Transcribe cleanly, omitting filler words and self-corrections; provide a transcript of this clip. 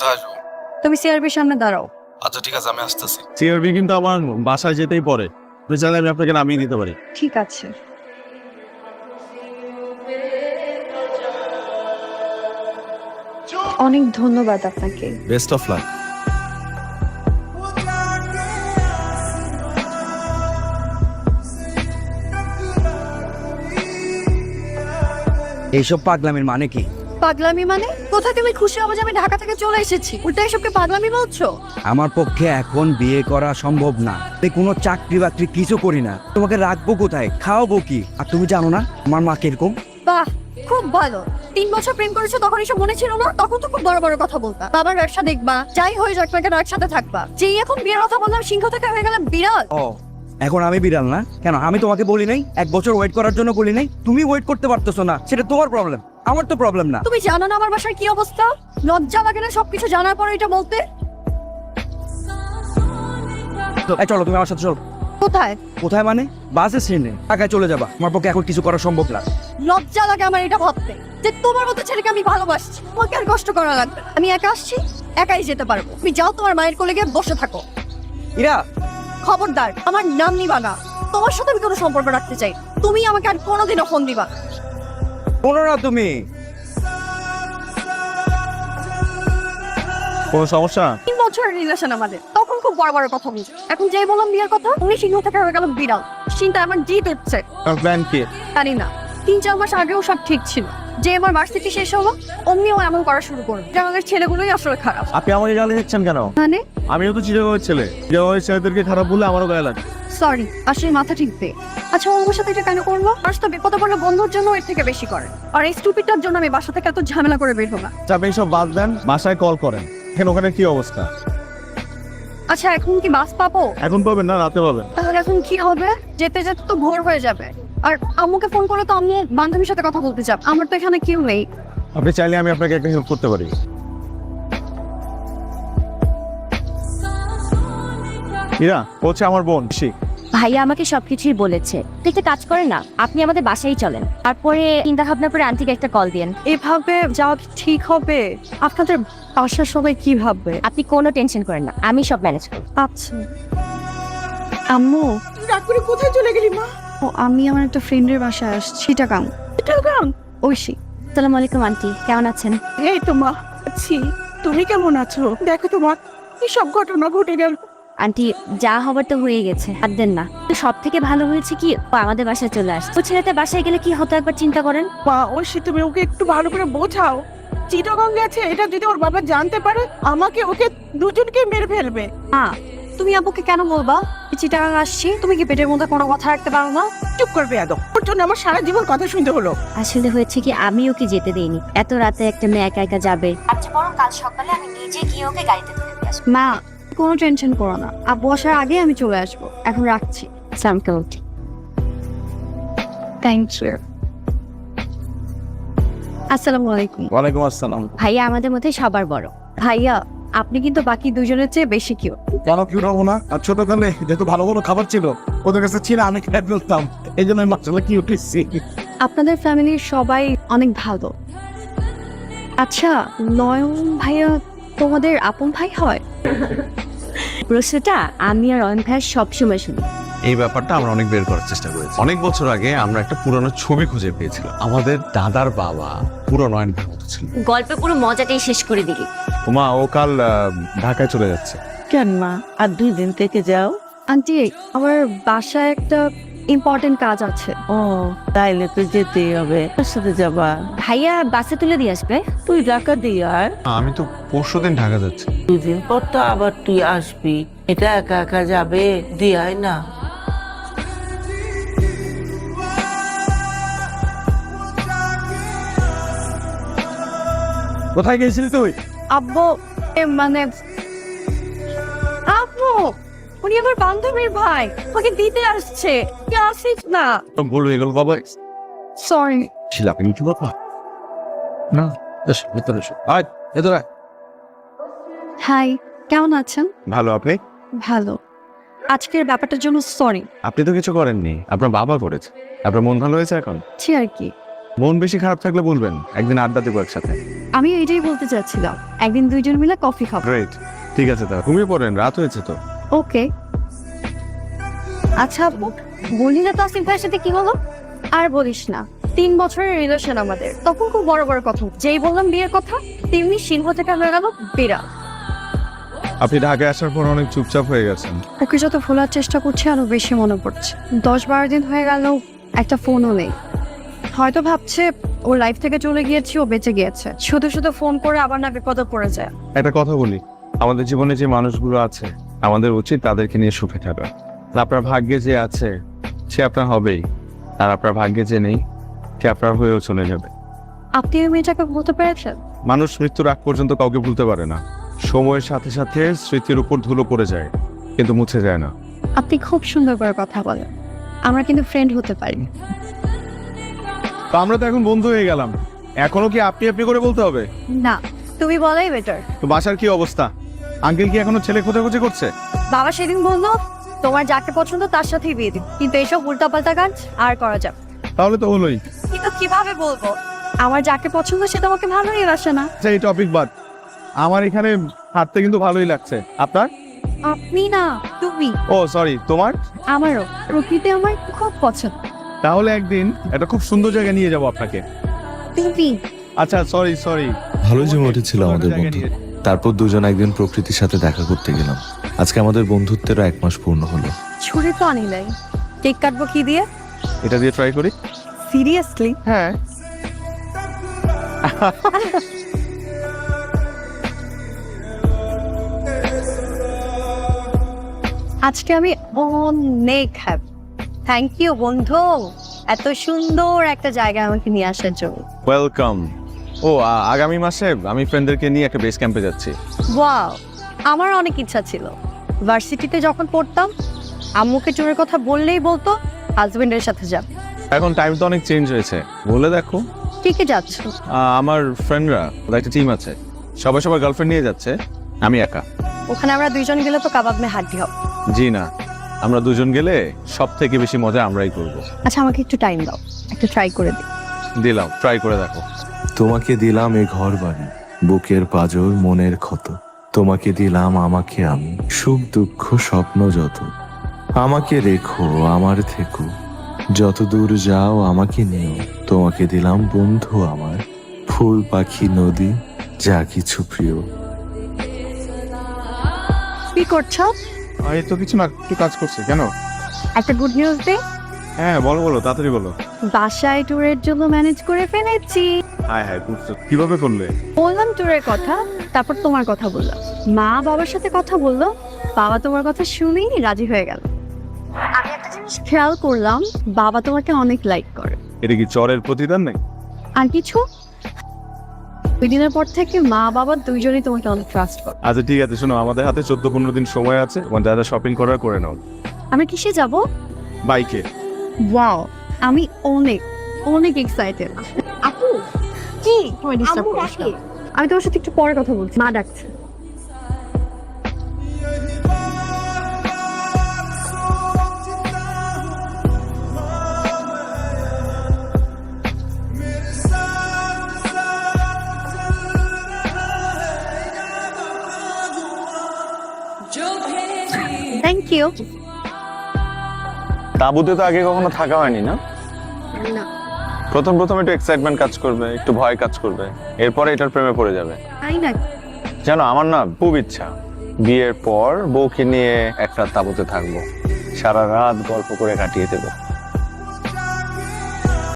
কোথায় আসবো? তুমি সিআরবির সামনে দাঁড়াও। আচ্ছা ঠিক আছে, আমি আসতেছি। সিআরবি কিন্তু আমার বাসায় যেতেই পড়ে, আপনি চাইলে আমি আপনাকে নামিয়ে দিতে পারি। ঠিক আছে। অনেক ধন্যবাদ আপনাকে। Best of luck. এইসব পাগলামির মানে কি? পাগলামি মানে? কোথায় তুমি খুশি হবে যে আমি ঢাকা থেকে চলে এসেছি, উল্টা এসবকে পাগলামি বলছো? আমার পক্ষে এখন বিয়ে করা সম্ভব না। আমি কোনো চাকরি বাকরি কিছু করি না। তোমাকে রাখবো কোথায়, খাওয়াবো কি? আর তুমি জানো না আমার মা কিরকম? বাহ, খুব ভালো। 3 বছর প্রেম করেছো, তখন এসব মনে ছিল না? তখন তো খুব বড় বড় কথা বলতা, বাবার ব্যবসা দেখবা, যাই হয়ে যাক না কেন একসাথে থাকবা। যেই এখন বিয়ের কথা বললাম, সিংহ থেকে হয়ে গেলাম বিড়াল। ও, এখন আমি বিড়াল না? কেন আমি তোমাকে বলি নাই 1 বছর ওয়েট করার জন্য? বলি নাই? তুমি ওয়েট করতে পারতেছো না, সেটা তোমার প্রবলেম, আমার তো প্রবলেম না। তুমি জানো না আমার বাসার কি অবস্থা? লজ্জা লাগে না সবকিছু জানার পরে এটা বলতে? এই চলো, তুমি আমার সাথে চলো। কোথায়? কোথায় মানে? বাসে স্ট্যান্ডে। ঢাকায় চলে যাবা। আমার পক্ষে এখন কিছু করা সম্ভব না। লজ্জা লাগে আমার এটা ভাবতে যে তোমার মতো ছেলেকে আমি ভালোবাসছি। তোমাকে আর কষ্ট করা লাগবে না। আমি একা আসছি, একাই যেতে পারবো। তুমি যাও, তোমার মায়ের কোলে গিয়ে বসে থাকো। ইরা, খবরদার আমার নাম নিবা না। তোমার সাথে আমি কোনো সম্পর্ক রাখতে চাই। তুমি আমাকে আর কোনোদিনও ফোন দিবা না। শোনো না তুমি। কোনো সমস্যা? 3 বছরের রিলেশন আমাদের, তখন খুব বড় বড় কথা বলছো। এখন যেই বললাম বিয়ের কথা, উনি সিংহ থেকে হয়ে গেল বিড়াল। চিন্তা আমার জিত উঠছে। প্ল্যান কি? জানি না, 3-4 মাস আগেও সব ঠিক ছিল। যে আমার ভার্সিটি শেষ হলো, অমনিও এমন করা শুরু করলো যে আমাদের ছেলেগুলোই আসলে খারাপ। আপনি আমাকে গালি দিচ্ছেন কেন? মানে? আমিও তো চিটাগংয়ের ছেলে। চিটাগংয়ের ছেলেদেরকে খারাপ বলে আমারও গায়ে লাগে। সরি, আসলে মাথা ঠিক দে। আচ্ছা, ও আমার সাথে এটা কেন করলো? আর তো বিপদে পড়লে বন্ধুর জন্য এর থেকে বেশি করে। আর এই স্টুপিডটার জন্য আমি বাসা থেকে এত ঝামেলা করে বের হলাম। আচ্ছা, আপনি সব বাদ দেন, বাসায় কল করেন। এখন ওখানে কি অবস্থা? আচ্ছা, এখন কি বাস পাবো? এখন পাবেন না, রাতে পাবেন। তাহলে এখন কি হবে? যেতে যেতে তো ভোর হয়ে যাবে। আর আম্মুকে ফোন করে তো আম্মু বান্ধবীর সাথে কথা বলতে চাপ। আমার তো এখানে কেউ নেই। আপনি চাইলে আমি আপনাকে একটা হেল্প করতে পারি। ইরা হচ্ছে আমার বোন শিখ। ভাইয়া আমাকে সবকিছুই বলেছে। তো একটা কাজ করেন না, আপনি আমাদের বাসায় চলেন, তারপরে চিন্তা ভাবনা করে আন্টিকে একটা কল দিন। এভাবে যাওয়া ঠিক হবে? আপনাদের বাসার সবাই কি ভাববে? আপনি কোনো টেনশন করেন না, আমি সব ম্যানেজ করব। আচ্ছা আম্মু, রাগ করে কোথায় চলে গেলি মা? ও আমি আমার একটা ফ্রেন্ডের বাসায় আসছি। চিটাগাং। চিটাগাং? ঐশী। আসসালামু আলাইকুম আন্টি, কেমন আছেন? এই তো মা আছি। তুমি কেমন আছো? দেখো তো মা, কি সব ঘটনা ঘটে গেল। আন্টি, যা হবার তো হয়ে গেছে, আর দেন না। সব থেকে ভালো হয়েছে কি ও আমাদের বাসায় চলে আসছে। ও ছেলেটা বাসায় গেলে কি হতো একবার চিন্তা করেন। মা, ওই সে তুমি ওকে একটু ভালো করে বোঝাও। চিটাগাং গেছে, এটা যদি ওর বাবা জানতে পারে, আমাকে ওকে দুজনকে মেরে ফেলবে। হ্যাঁ, তুমি আব্বুকে কেন বলবা চিটাগাং আসছি? তুমি কি পেটের মধ্যে কোনো কথা রাখতে পারো না? চুপ করবে এত। ওর জন্য আমার সারা জীবন কথা শুনতে হলো। আসলে হয়েছে কি, আমি ওকে যেতে দেইনি। এত রাতে একটা মেয়ে একা একা যাবে। আচ্ছা, বরং কাল সকালে আমি নিজে গিয়ে ওকে গাড়িতে তুলে দিয়ে আসবো। মা, কোনো টেনশন করো না। আব্বু আসার আগে আমি চলে আসবো। এখন রাখছি। সালাম আলাইকুম। Thank you. আসসালামু আলাইকুম। ওয়ালাইকুম আসসালাম। ভাইয়া আমাদের মধ্যে সবার বড়। ভাইয়া, আপনি কিন্তু বাকি দুজনের চেয়ে বেশি কিউট। কেন কিউট হবো না? আর ছোটকালে যেহেতু ভালো ভালো খাবার ছিল ওদের কাছে ছিল, আমি খেয়ে ফেলতাম, এই জন্য মাসালা কিউট হয়েছি। আপনাদের ফ্যামিলির সবাই অনেক ভালো। আচ্ছা, নয়ন ভাইয়া তোমাদের আপন ভাই হয়? প্রশ্নটা আমি আর অয়ন ভাইয়া সবসময় শুনি। এই ব্যাপারটা আমরা অনেক বের করার চেষ্টা করেছি। অনেক বছর আগে আমরা একটা পুরনো ছবি খুঁজে পেয়েছিলাম। আমাদের দাদার বাবা পুরো নয়ন ভাইয়ের মতো ছিল। গল্পে পুরো মজাটাই শেষ করে দিলি। মা, ও কাল ঢাকায় চলে যাচ্ছে। কেন মা, আর 2 দিন থেকে যাও? আন্টি, আমার বাসায় একটা ইম্পর্টেন্ট কাজ আছে। ও, তাইলে তো যেতেই হবে। তোর সাথে যাবা? ভাইয়া বাসে তুলে দিয়ে আসবে। তুই ঢাকা দিয়ে আর আমি তো পরশুদিন ঢাকা যাচ্ছি। 2 দিন পর তো আবার তুই আসবি। এটা একা একা যাবে? দিয়াই না। কোথায় গেছিলি তুই? আব্বু, মানে আব্বু, উনি আমার বান্ধবীর ভাই, ওকে দিতে আসছে। তুই আসিস না? বলবো এগুলো বাবা সরি। ছিল, আপনি কি বাবা? না, এসো ভিতরে এসো। আয় এদিকে আয়। হাই, কেমন আছেন? ভালো, আপনি? ভালো। আজকের ব্যাপারটার জন্য সরি। আপনি তো কিছু করেননি, আপনার বাবা করেছে। আপনার মন ভালো হয়েছে এখন? ছি আর কি। মন বেশি খারাপ থাকলে বলবেন, একদিন আড্ডা দেবো একসাথে। আমি এইটাই বলতে চাচ্ছিলাম, একদিন দুইজন মিলে কফি খাবো। গ্রেট, ঠিক আছে, তা ঘুমিয়ে পড়েন, রাত হয়েছে তো। ওকে। আচ্ছা, বললি না তাসিম ভাইয়ের সাথে কি হলো? আর বলিস না, 3 বছরের রিলেশন আমাদের, তখন খুব বড় বড় কথা, যেই বললাম বিয়ের কথা তেমনি সিংহ থেকে হয়ে গেল বিড়াল। আপনি ঢাকায় আসার পর অনেক চুপচাপ হয়ে গেছেন। ওকে যত ভোলার চেষ্টা করছি আরো বেশি মনে পড়ছে। 10-12 দিন হয়ে গেল একটা ফোনও নেই। হয়তো ভাবছে ওর লাইফ থেকে চলে গিয়েছি, ও বেঁচে গিয়েছে। শুধু শুধু ফোন করে আবার না বিপদে পড়ে যায়। একটা কথা বলি, আমাদের জীবনে যে মানুষগুলো আছে আমাদের উচিত তাদেরকে নিয়ে সুখে থাকা। আপনার ভাগ্যে যে আছে সে আপনার হবেই, আর আপনার ভাগ্যে যে নেই সে আপনার হয়েও চলে যাবে। আপনি ওই মেয়েটাকে বলতে পেরেছেন? মানুষ মৃত্যুর আগ পর্যন্ত কাউকে ভুলতে পারে না। সময়ের সাথে সাথে স্মৃতির উপর ধুলো পড়ে যায়, কিন্তু মুছে যায় না। আপনি খুব সুন্দর করে কথা বলেন, আমরা কিন্তু ফ্রেন্ড হতে পারি। তো আমরা তো এখন বন্ধু হয়ে গেলাম, এখনো কি আপনি আপনি করে বলতে হবে? না, তুমি বলাই বেটার। তো বাসার কি অবস্থা? আঙ্কেল কি এখনো ছেলে খোঁজাখুঁজি করছে? বাবা সেদিন বললো তোমার যাকে পছন্দ তার সাথেই বিয়ে দিন, কিন্তু এইসব উল্টাপাল্টা কাজ আর করা যাবে। তাহলে তো হলোই। কিন্তু কিভাবে বলবো? আমার যাকে পছন্দ সে তোমাকে ভালোই বাসে না। আচ্ছা, এই টপিক বাদ, আমার এখানে হাঁটতে কিন্তু ভালোই লাগছে। আপনার? আপনি না, তুমি। ও সরি, তোমার? আমারও প্রকৃতি আমার খুব পছন্দ। তাহলে একদিন একটা খুব সুন্দর জায়গায় নিয়ে যাব আপনাকে। তুমি আচ্ছা সরি। ভালো জমে উঠেছিল আমাদের বন্ধু। তারপর দুজন একদিন প্রকৃতির সাথে দেখা করতে গেলাম। আজকে আমাদের বন্ধুত্বেরও 1 মাস পূর্ণ হলো। ছুরি তো আনি নাই, কেক কাটবো কি দিয়ে? এটা দিয়ে ট্রাই করি। সিরিয়াসলি? হ্যাঁ। আজকে আমি অনেক হ্যাপি। থ্যাংক ইউ বন্ধু, এত সুন্দর একটা জায়গায় আমাকে নিয়ে আসার জন্য। ওয়েলকাম। ও আগামী মাসে আমি ফ্রেন্ডদেরকে নিয়ে একটা বেস ক্যাম্পে যাচ্ছি। ওয়াও, আমার অনেক ইচ্ছা ছিল। ভার্সিটিতে যখন পড়তাম আম্মুকে ট্যুরের কথা বললেই বলতো হাজবেন্ডের সাথে যাব। এখন টাইম তো অনেক চেঞ্জ হয়েছে, বলে দেখো। কে কে যাচ্ছ? আমার ফ্রেন্ডরা, ওদের একটা টিম আছে, সবাই সবার গার্লফ্রেন্ড নিয়ে যাচ্ছে, আমি একা। ওখানে আমরা দুইজন গেলে তো কাবাব মে হাড্ডি হবে। জি না, আমরা দুজন গেলে সব থেকে বেশি মজা আমরাই করব। আচ্ছা, আমাকে একটু টাইম দাও, একটু ট্রাই করে দিই। দিলাম, ট্রাই করে দেখো। তোমাকে দিলাম এ ঘর বাড়ি, বুকের পাজর মনের ক্ষত। তোমাকে দিলাম আমাকে আমি, সুখ দুঃখ স্বপ্ন যত। আমাকে রেখো আমার থেকো, যত দূর যাও আমাকে নিও। তোমাকে দিলাম বন্ধু আমার, ফুল পাখি নদী যা কিছু প্রিয়। কি করছো? এই তো কিছু না, একটু কাজ করছে। কেন? একটা গুড নিউজ দে। হ্যাঁ বলো, তাড়াতাড়ি বলো। বাসায় ট্যুরের জন্য ম্যানেজ করে ফেলেছি। হ্যাঁ বুঝছো, কিভাবে করলে? বললাম ট্যুরের কথা, তারপর তোমার কথা বললাম। মা বাবার সাথে কথা বললো, বাবা তোমার কথা শুনেই রাজি হয়ে গেল। আমি একটা জিনিস খেয়াল করলাম, বাবা তোমাকে অনেক লাইক করে। এটা কি চরের প্রতিদান নাকি? আর কিছু? ওই দিনের পর থেকে মা বাবা দুইজনই তোমাকে অনেক ট্রাস্ট করে। আচ্ছা ঠিক আছে, শোনো, আমাদের হাতে 14-15 দিন সময় আছে, তোমার যা যা শপিং করার করে নাও। আমি কিসে যাব? বাইকে। ওয়াও, আমি অনেক অনেক এক্সাইটেড। আপু কি তোমায় ডিস্টার্ব করিস না। আমি তোমার সাথে একটু পরে কথা বলছি, মা ডাকছে। Thank you. তাঁবুতে তো আগে কখনো থাকা হয়নি না? না, প্রথম একটু এক্সাইটমেন্ট কাজ করবে, একটু ভয় কাজ করবে, এরপরে এটার প্রেমে পড়ে যাবে। তাই না? জানো, আমার না খুব ইচ্ছা বিয়ের পর বউকে নিয়ে একটা তাঁবুতে থাকবো, সারা রাত গল্প করে কাটিয়ে দেবো।